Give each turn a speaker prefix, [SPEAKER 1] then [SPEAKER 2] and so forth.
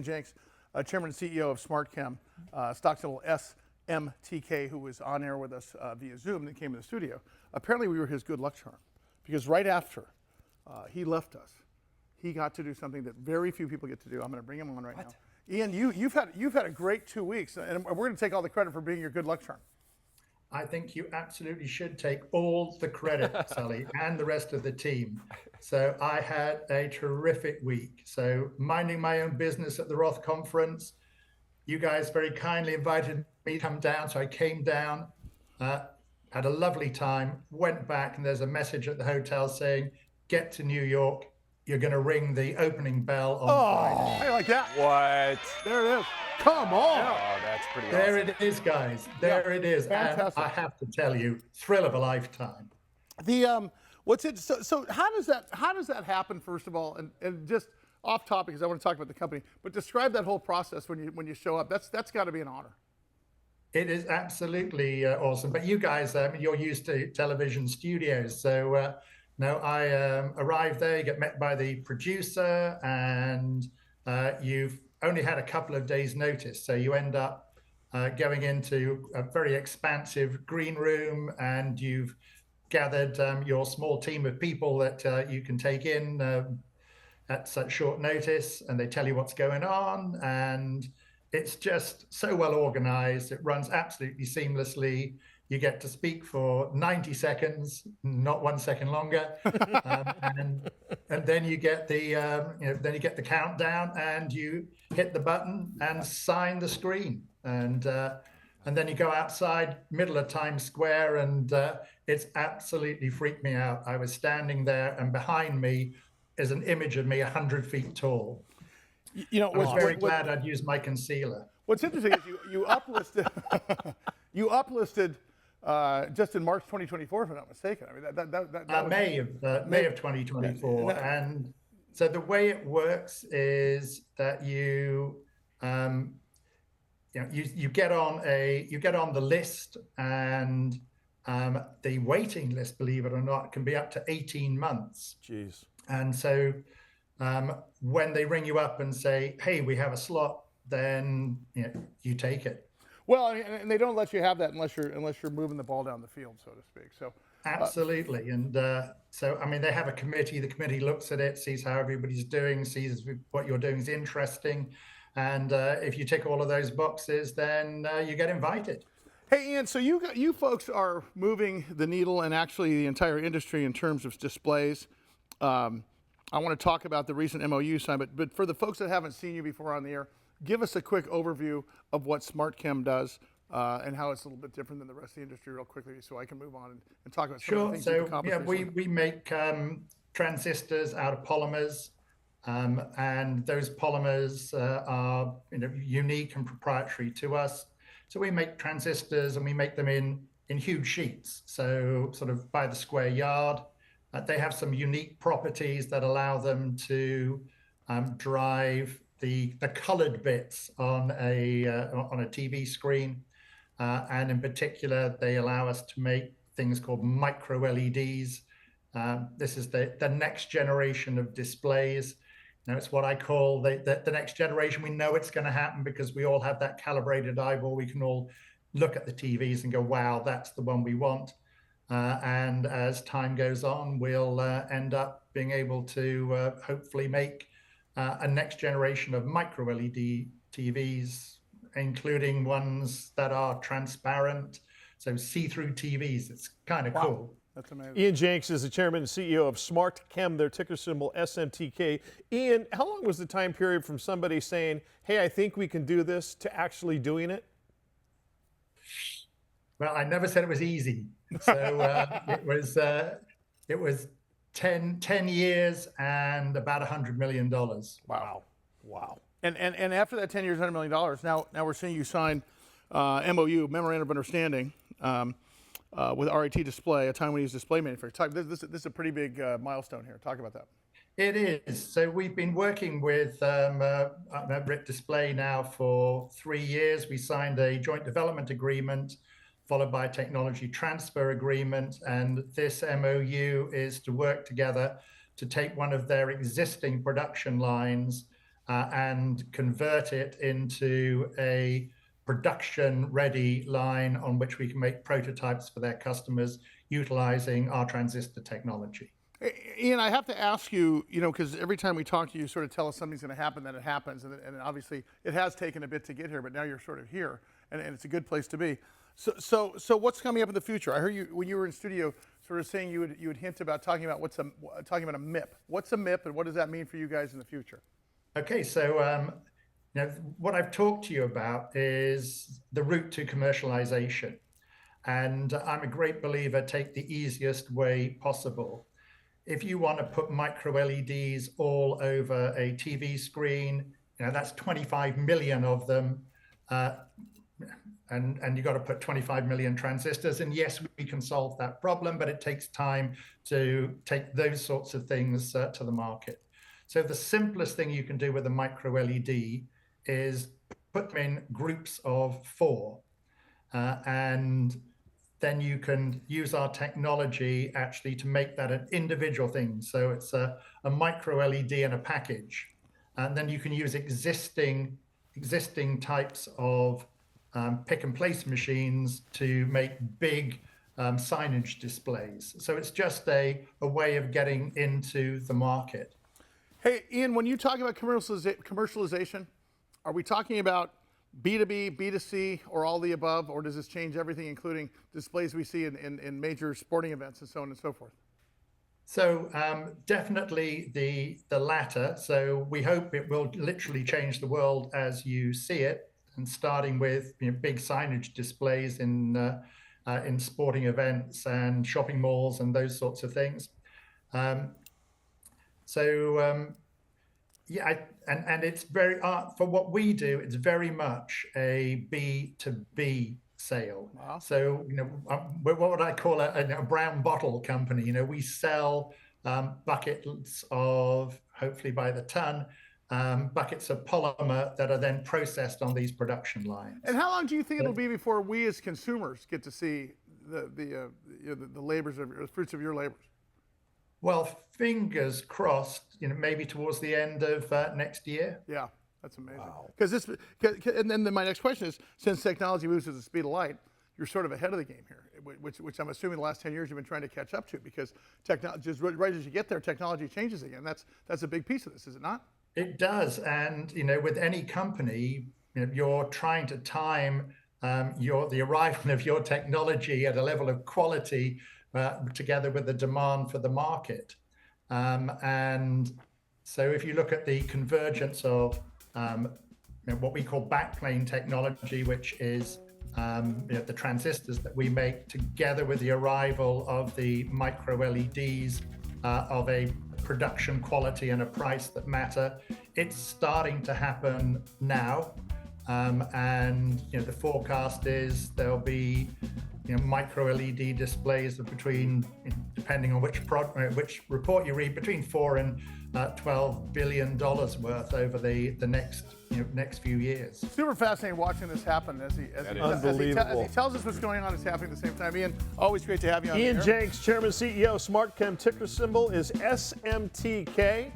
[SPEAKER 1] Jenks, Chairman and CEO of Smartkem, stock symbol SMTK, who was on air with us via Zoom and came in the studio. Apparently we were his good luck charm, because right after he left us, he got to do something that very few people get to do. I'm going to bring him on right now. Ian, you've had a great 2 weeks, and we're going to take all the credit for being your good luck charm.
[SPEAKER 2] I think you absolutely should take all the credit, Sully, and the rest of the team. So I had a terrific week. So minding my own business at the Roth conference, you guys very kindly invited me to come down. So I came down, had a lovely time, went back, and there's a message at the hotel saying, get to New York. You're going to ring the opening bell on Friday.
[SPEAKER 1] I like that.
[SPEAKER 3] What?
[SPEAKER 1] There it is. Come on.
[SPEAKER 3] Oh, that's pretty
[SPEAKER 2] There
[SPEAKER 3] awesome.
[SPEAKER 2] it is, guys. There it is.
[SPEAKER 1] Fantastic.
[SPEAKER 2] And I have to tell you, thrill of a lifetime.
[SPEAKER 1] What's it? So how does that happen? First of all, and just off topic, because I want to talk about the company, but describe that whole process when you show up. That's got to be an honor.
[SPEAKER 2] It is absolutely awesome. But you guys, you're used to television studios, so no, I arrived there. You get met by the producer, and you've only had a couple of days' notice, so you end up going into a very expansive green room, and you've gathered your small team of people that you can take in at such short notice, and they tell you what's going on, and it's just so well organized. It runs absolutely seamlessly. You get to speak for 90 seconds, not 1 second longer, and then you get the countdown, and you hit the button and sign the screen, and then you go outside, middle of Times Square, and it's absolutely freaked me out. I was standing there, and behind me is an image of me 100 feet tall.
[SPEAKER 1] You know,
[SPEAKER 2] I was very glad I'd used my concealer.
[SPEAKER 1] What's interesting is you uplisted just in March 2024, if I'm not mistaken. I mean, that was
[SPEAKER 2] May of 2024, and so the way it works is that you get on the list, and the waiting list, believe it or not, can be up to 18 months.
[SPEAKER 1] Jeez.
[SPEAKER 2] And so when they ring you up and say, "Hey, we have a slot," then you take it.
[SPEAKER 1] Well, and they don't let you have that unless you're moving the ball down the field, so to speak. So
[SPEAKER 2] absolutely, and so I mean, they have a committee. The committee looks at it, sees how everybody's doing, sees what you're doing is interesting, and if you tick all of those boxes, then you get invited.
[SPEAKER 1] Hey, Ian, so you folks are moving the needle, and actually the entire industry, in terms of displays. I want to talk about the recent MOU sign, but for the folks that haven't seen you before on the air, give us a quick overview of what Smartkem does and how it's a little bit different than the rest of the industry real quickly, so I can move on and talk about some of the things you've accomplished.
[SPEAKER 2] So we make transistors out of polymers, and those polymers are unique and proprietary to us. So we make transistors, and we make them in huge sheets, so sort of by the square yard. They have some unique properties that allow them to drive the colored bits on a TV screen, and in particular, they allow us to make things called micro LEDs. This is the next generation of displays. It's what I call the next generation. We know it's going to happen because we all have that calibrated eyeball. We can all look at the TVs and go, "Wow, that's the one we want." And as time goes on, we'll end up being able to hopefully make a next generation of micro LED TVs, including ones that are transparent, so see-through TVs. It's kind of cool.
[SPEAKER 1] That's amazing.
[SPEAKER 3] Ian Jenks is the chairman and CEO of Smartkem, their ticker symbol SMTK. Ian, how long was the time period from somebody saying, "Hey, I think we can do this," to actually doing it?
[SPEAKER 2] Well, I never said it was easy. So it was 10 years and about $100 million.
[SPEAKER 1] Wow. And after that 10 years, $100 million, now we're seeing you sign MOU, Memorandum of Understanding, with RIT Display, a Taiwanese display manufacturer. This is a pretty big milestone here. Talk about that.
[SPEAKER 2] It is. So we've been working with RIT Display now for 3 years. We signed a joint development agreement, followed by a technology transfer agreement. And this MOU is to work together to take one of their existing production lines and convert it into a production-ready line on which we can make prototypes for their customers utilizing our transistor technology.
[SPEAKER 1] Ian, I have to ask you, because every time we talk to you, you sort of tell us something's going to happen, then it happens, and obviously it has taken a bit to get here, but now you're sort of here, and it's a good place to be. So what's coming up in the future? I heard you when you were in studio, sort of saying you would hint about talking about a MIP. What's a MIP, and what does that mean for you guys in the future?
[SPEAKER 2] Okay, so what I've talked to you about is the route to commercialization, and I'm a great believer. Take the easiest way possible. If you want to put micro LEDs all over a TV screen, that's 25 million of them, and you've got to put 25 million transistors. And yes, we can solve that problem, but it takes time to take those sorts of things to the market. So the simplest thing you can do with a micro LED is put them in groups of 4, and then you can use our technology actually to make that an individual thing. So it's a micro LED in a package. And then you can use existing types of pick and place machines to make big signage displays. So it's just a way of getting into the market.
[SPEAKER 1] Hey, Ian, when you talk about commercialization, are we talking about B2B, B2C, or all the above, or does this change everything, including displays we see in major sporting events and so on and so forth?
[SPEAKER 2] So definitely the latter. So we hope it will literally change the world as you see it, and starting with big signage displays in sporting events and shopping malls and those sorts of things. Yeah, and it's very for what we do. It's very much a B2B sale.
[SPEAKER 1] Wow.
[SPEAKER 2] So what would I call a brown bottle company? We sell buckets of, hopefully by the ton, buckets of polymer that are then processed on these production lines.
[SPEAKER 1] And how long do you think it'll be before we as consumers get to see the labors of the fruits of your labors?
[SPEAKER 2] Well, fingers crossed, maybe towards the end of next year.
[SPEAKER 1] Yeah, that's amazing. Because and then my next question is, since technology moves at the speed of light, you're sort of ahead of the game here, which I'm assuming the last 10 years you've been trying to catch up to, because technology, just right as you get there, technology changes again. That's a big piece of this, is it not?
[SPEAKER 2] It does, and with any company, you're trying to time the arrival of your technology at a level of quality together with the demand for the market. And so if you look at the convergence of what we call backplane technology, which is the transistors that we make, together with the arrival of the micro LEDs of a production quality and a price that matter, it's starting to happen now. And the forecast is there'll be micro LED displays of between, depending on which report you read, between $4 and $12 billion worth over the next few years.
[SPEAKER 1] Super fascinating watching this happen as he tells us what's going on. It's happening at the same time. Ian, always great to have you on.
[SPEAKER 3] Ian Jenks, Chairman, CEO, Smartkem, ticker symbol is SMTK.